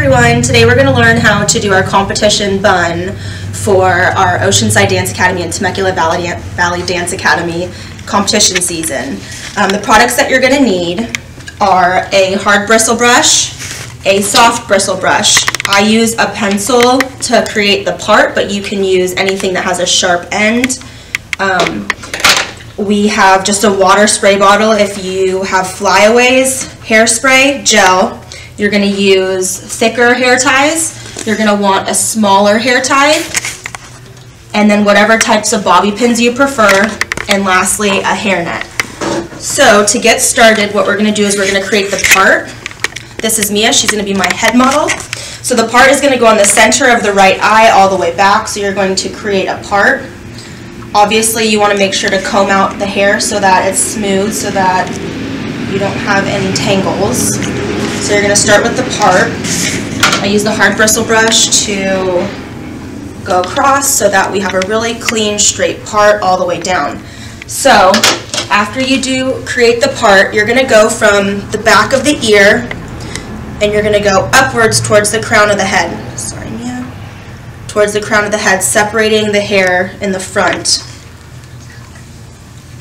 everyone, today we're going to learn how to do our competition bun for our Oceanside Dance Academy and Temecula Valley Dance Academy competition season. The products that you're going to need are a hard bristle brush, a soft bristle brush. I use a pencil to create the part, but you can use anything that has a sharp end. We have just a water spray bottle if you have flyaways, hairspray, gel. You're going to use thicker hair ties. You're going to want a smaller hair tie, and then whatever types of bobby pins you prefer, and lastly a hairnet. So to get started, what we're going to do is we're going to create the part. This is Mia. She's going to be my head model. So the part is going to go on the center of the right eye all the way back, so you're going to create a part. Obviously you want to make sure to comb out the hair so that it's smooth, so that you don't have any tangles. So you're going to start with the part. I use the hard bristle brush to go across so that we have a really clean, straight part all the way down. So after you do create the part, you're going to go from the back of the ear and you're going to go upwards towards the crown of the head. Sorry, Mia. Towards the crown of the head, separating the hair in the front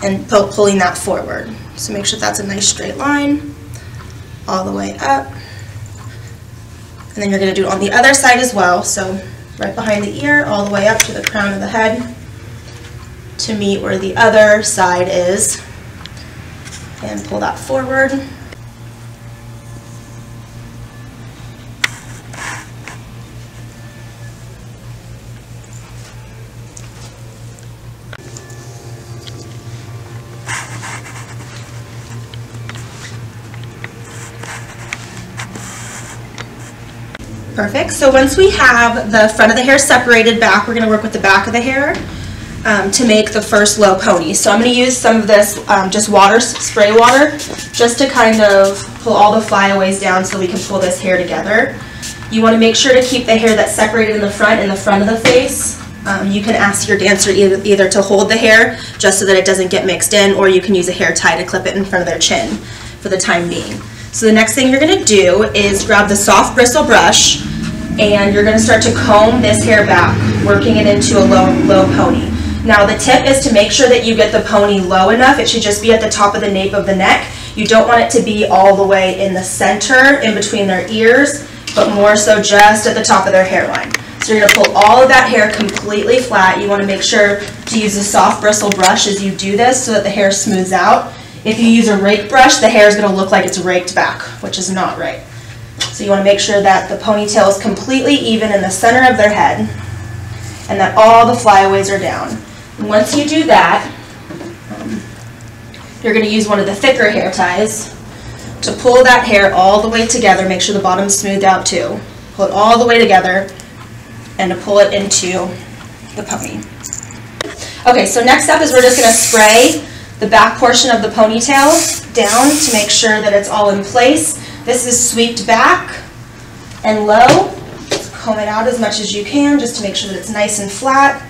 and pulling that forward. So make sure that's a nice straight line all the way up. And then you're going to do it on the other side as well. So right behind the ear, all the way up to the crown of the head to meet where the other side is. And pull that forward. Perfect. So once we have the front of the hair separated back, we're going to work with the back of the hair to make the first low pony. So I'm going to use some of this just water, spray water, just to kind of pull all the flyaways down so we can pull this hair together. You want to make sure to keep the hair that's separated in the front of the face. You can ask your dancer either to hold the hair just so that it doesn't get mixed in, or you can use a hair tie to clip it in front of their chin for the time being. So the next thing you're going to do is grab the soft bristle brush and you're going to start to comb this hair back, working it into a low pony. Now the tip is to make sure that you get the pony low enough. It should just be at the top of the nape of the neck. You don't want it to be all the way in the center, in between their ears, but more so just at the top of their hairline. So you're going to pull all of that hair completely flat. You want to make sure to use a soft bristle brush as you do this so that the hair smooths out. If you use a rake brush, the hair is going to look like it's raked back, which is not right. So you want to make sure that the ponytail is completely even in the center of their head and that all the flyaways are down. And once you do that, you're going to use one of the thicker hair ties to pull that hair all the way together. Make sure the bottom's smoothed out too. Pull it all the way together and to pull it into the pony. Okay, so next up is we're just going to spray the back portion of the ponytail down to make sure that it's all in place. This is sweeped back and low. Just comb it out as much as you can just to make sure that it's nice and flat.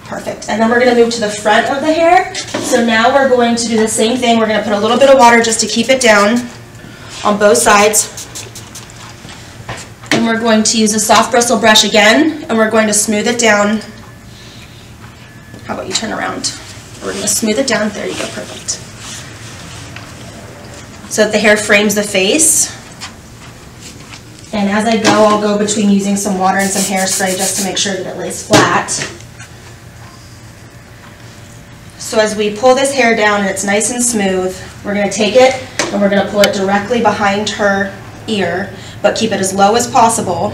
Perfect. And then we're going to move to the front of the hair. So now we're going to do the same thing. We're going to put a little bit of water just to keep it down on both sides. And we're going to use a soft bristle brush again, and we're going to smooth it down. How about you turn around? We're going to smooth it down. There you go. Perfect. So that the hair frames the face. And as I go, I'll go between using some water and some hairspray just to make sure that it lays flat. So as we pull this hair down and it's nice and smooth, we're going to take it and we're going to pull it directly behind her ear, but keep it as low as possible.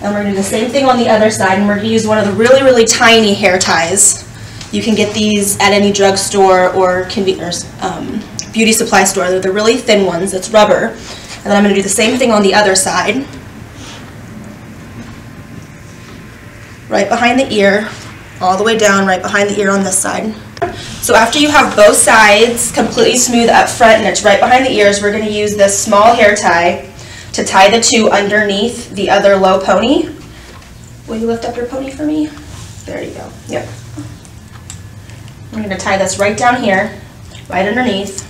And we're going to do the same thing on the other side, and we're going to use one of the really, really tiny hair ties. You can get these at any drugstore or beauty supply store. They're the really thin ones. It's rubber. And then I'm going to do the same thing on the other side. Right behind the ear, all the way down, right behind the ear on this side. So after you have both sides completely smooth up front and it's right behind the ears, we're going to use this small hair tie to tie the two underneath the other low pony. Will you lift up your pony for me? There you go. Yep. I'm going to tie this right down here, right underneath.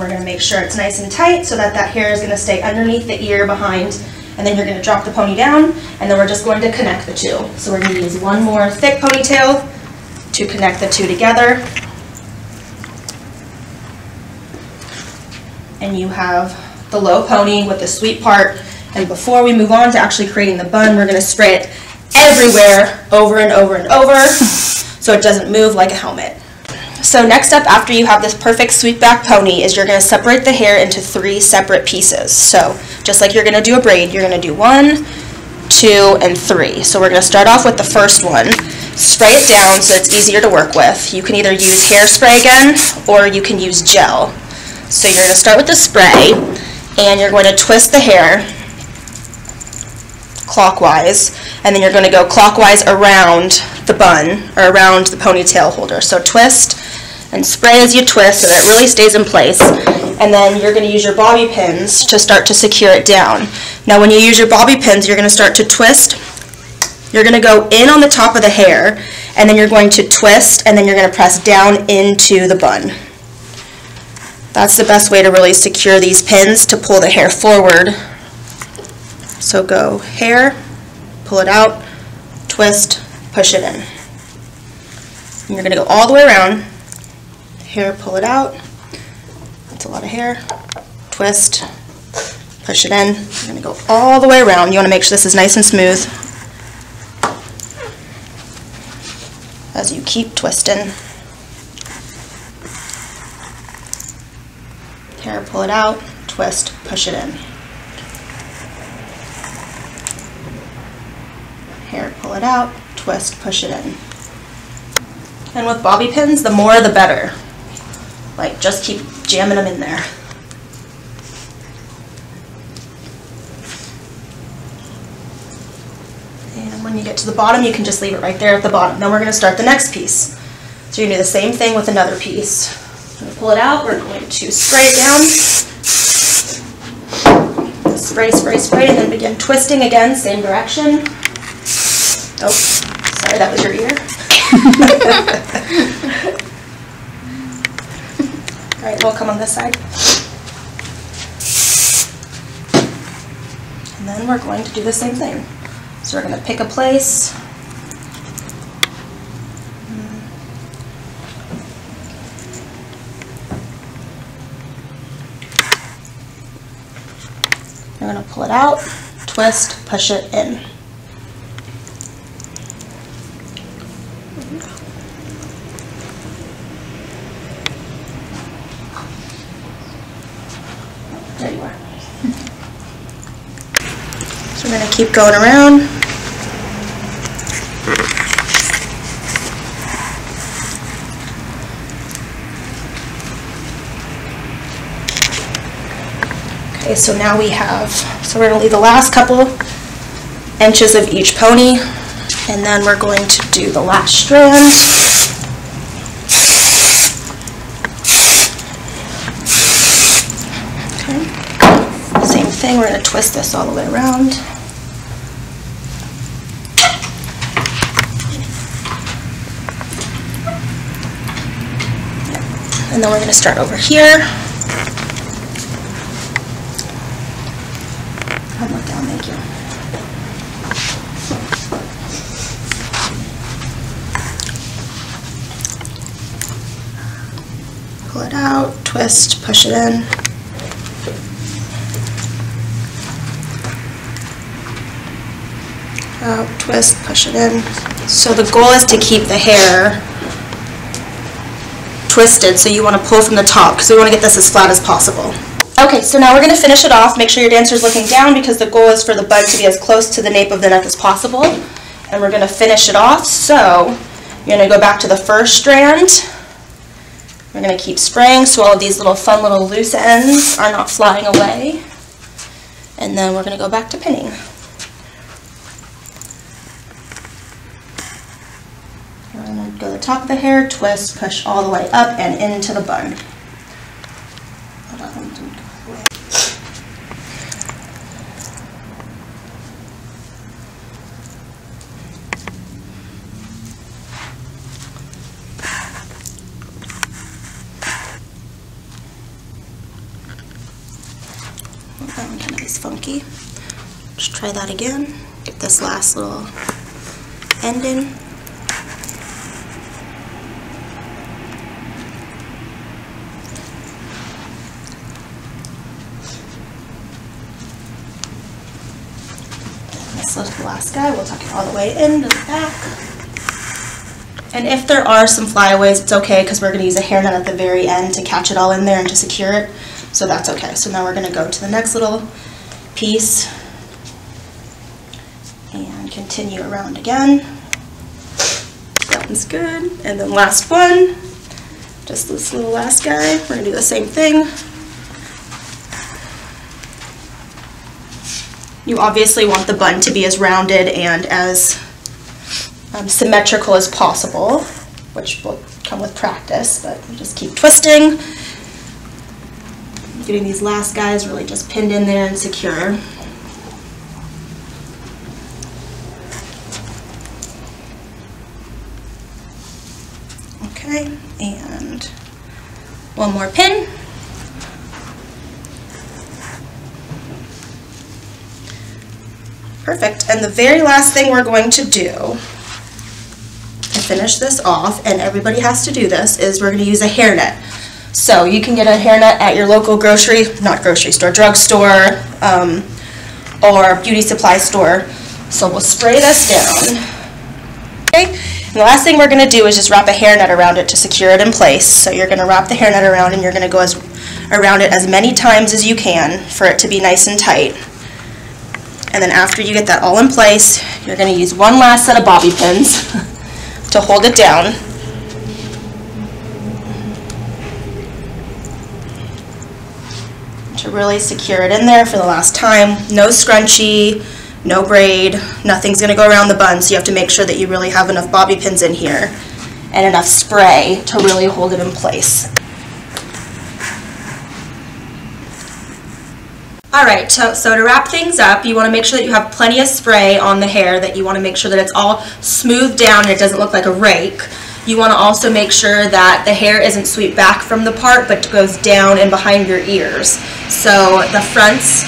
we're going to make sure it's nice and tight so that that hair is going to stay underneath the ear behind, and then you're going to drop the pony down, and then we're just going to connect the two. So we're going to use one more thick ponytail to connect the two together. And you have the low pony with the sweet part. And before we move on to actually creating the bun, we're going to spray it everywhere, over and over and over, so it doesn't move like a helmet. So next up, after you have this perfect sweep back pony, is you're going to separate the hair into 3 separate pieces. So just like you're going to do a braid, you're going to do 1, 2, and 3. So we're going to start off with the first one. Spray it down so it's easier to work with. You can either use hairspray again, or you can use gel. So you're going to start with the spray, and you're going to twist the hair clockwise, and then you're going to go clockwise around the bun, or around the ponytail holder. So twist and spray as you twist so that it really stays in place, and then you're going to use your bobby pins to start to secure it down. Now when you use your bobby pins, you're going to start to twist. You're going to go in on the top of the hair, and then you're going to twist, and then you're going to press down into the bun. That's the best way to really secure these pins, to pull the hair forward. So go hair, pull it out, twist, push it in. And you're going to go all the way around. Hair, pull it out. That's a lot of hair. Twist, push it in. You're going to go all the way around. You want to make sure this is nice and smooth as you keep twisting. Hair, pull it out, twist, push it in. Hair, pull it out, twist, push it in. And with bobby pins, the more the better. Like, just keep jamming them in there. And when you get to the bottom, you can just leave it right there at the bottom. Then we're going to start the next piece. So you're going to do the same thing with another piece. We're going to pull it out, we're going to spray it down. Spray, spray, spray, and then begin twisting again, same direction. Oh, sorry, that was your ear. All right, we'll come on this side. And then we're going to do the same thing. So we're going to pick a place. You're going to pull it out, twist, push it in. There you are. So we're going to keep going around. Okay, so now we have, so we're going to leave the last couple inches of each pony, and then we're going to do the last strand. Okay, same thing, we're going to twist this all the way around. And then we're going to start over here. Look down, thank you. Pull it out, twist, push it in. Out, twist, push it in. So the goal is to keep the hair twisted, so you want to pull from the top because we want to get this as flat as possible. Okay, so now we're going to finish it off. Make sure your dancer's looking down because the goal is for the bud to be as close to the nape of the neck as possible. And we're going to finish it off. So you're going to go back to the first strand. We're going to keep spraying so all of these little fun little loose ends are not flying away. And then we're going to go back to pinning. We're going to go to the top of the hair, twist, push all the way up and into the bun. is funky. Just try that again. Get this last little end in. This is the last guy. We'll tuck it all the way into the back. And if there are some flyaways, it's okay because we're going to use a hairnet at the very end to catch it all in there and to secure it. So that's okay. So now we're going to go to the next little piece and continue around again. That one's good. And then last one, just this little last guy. We're going to do the same thing. You obviously want the bun to be as rounded and as symmetrical as possible, which will come with practice, but you just keep twisting. Getting these last guys really just pinned in there and secure. Okay, and one more pin. Perfect, and the very last thing we're going to do to finish this off, and everybody has to do this, is we're going to use a hairnet. So you can get a hairnet at your local drugstore, or beauty supply store. So we'll spray this down. Okay, and the last thing we're going to do is just wrap a hairnet around it to secure it in place. So you're going to wrap the hairnet around, and you're going to go around it as many times as you can for it to be nice and tight. And then after you get that all in place, you're going to use one last set of bobby pins to hold it down. To really secure it in there for the last time. No scrunchie, no braid, nothing's going to go around the bun, so you have to make sure that you really have enough bobby pins in here and enough spray to really hold it in place. Alright, so to wrap things up, you want to make sure that you have plenty of spray on the hair, that you want to make sure that it's all smoothed down and it doesn't look like a rake. You want to also make sure that the hair isn't swept back from the part, but goes down and behind your ears. So the fronts,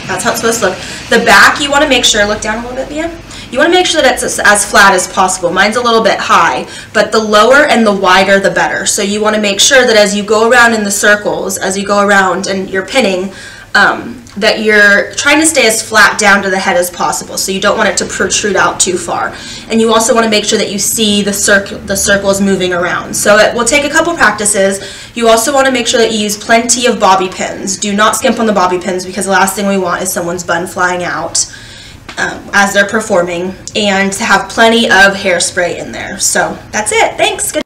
that's how it's supposed to look. The back, you want to make sure, look down a little bit, Mia. You want to make sure that it's as flat as possible. Mine's a little bit high, but the lower and the wider the better. So you want to make sure that as you go around in the circles, as you go around and you're pinning, that you're trying to stay as flat down to the head as possible, so you don't want it to protrude out too far. And you also want to make sure that you see the circles moving around. So it will take a couple practices. You also want to make sure that you use plenty of bobby pins. Do not skimp on the bobby pins, because the last thing we want is someone's bun flying out as they're performing, and to have plenty of hairspray in there. So that's it. Thanks. Good.